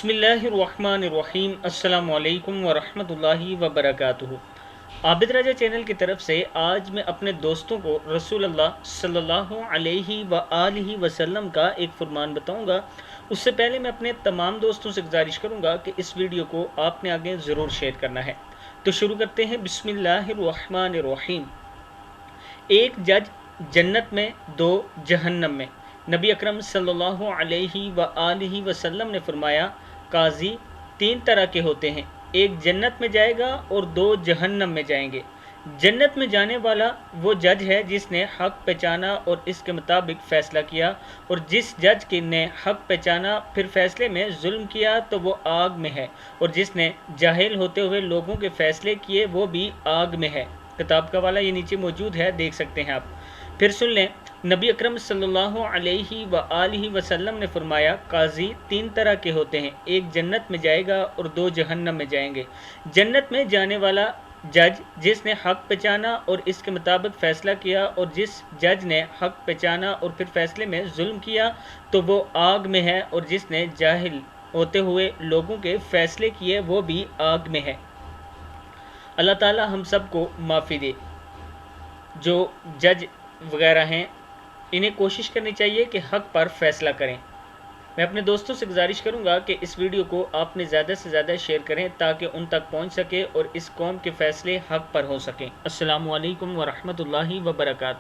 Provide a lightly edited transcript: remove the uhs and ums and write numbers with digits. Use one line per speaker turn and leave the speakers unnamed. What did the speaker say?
बिस्मिल्लाहिर्रहमानिर्रहीम। अस्सलामु अलैकुम वरहमतुल्लाहि वबरकातुहू। आबिद राजा चैनल की तरफ से आज मैं अपने दोस्तों को रसूलुल्लाह सल्लल्लाहु अलैहि व आलिहि वसल्लम का एक फरमान बताऊंगा। उससे पहले मैं अपने तमाम दोस्तों से गुजारिश करूंगा कि इस वीडियो को आपने आगे ज़रूर शेयर करना है। तो शुरू करते हैं। बिस्मिल्लाहिर्रहमानिर्रहीम। एक जज जन्नत में, दो जहन्नम में। नबी अकरम सल्लल्लाहु अलैहि व आलिहि वसल्लम ने फरमाया, काजी तीन तरह के होते हैं, एक जन्नत में जाएगा और दो जहन्नम में जाएंगे। जन्नत में जाने वाला वो जज है जिसने हक पहचाना और इसके मुताबिक फ़ैसला किया, और जिस जज के ने हक पहचाना फिर फैसले में जुल्म किया तो वो आग में है, और जिसने जाहिल होते हुए लोगों के फ़ैसले किए वो भी आग में है। किताब का वाला ये नीचे मौजूद है, देख सकते हैं आप। फिर सुन लें। नबी अकरम सल्लल्लाहु अलैहि व आलिहि वसल्लम ने फरमाया, काजी तीन तरह के होते हैं, एक जन्नत में जाएगा और दो जहन्नम में जाएंगे। जन्नत में जाने वाला जज जिसने हक पहचाना और इसके मुताबिक फ़ैसला किया, और जिस जज ने हक पहचाना और फिर फैसले में जुल्म किया तो वो आग में है, और जिसने जाहिल होते हुए लोगों के फ़ैसले किए वो भी आग में है। अल्लाह ताला हम सबको माफ़ी दे। जो जज वगैरह हैं इन्हें कोशिश करनी चाहिए कि हक़ पर फ़ैसला करें। मैं अपने दोस्तों से गुजारिश करूंगा कि इस वीडियो को आपने ज़्यादा से ज़्यादा शेयर करें ताकि उन तक पहुंच सके और इस कौम के फ़ैसले हक़ पर हो सकें। अस्सलामु अलैकुम वरहमतुल्लाहि वबरकातुहू।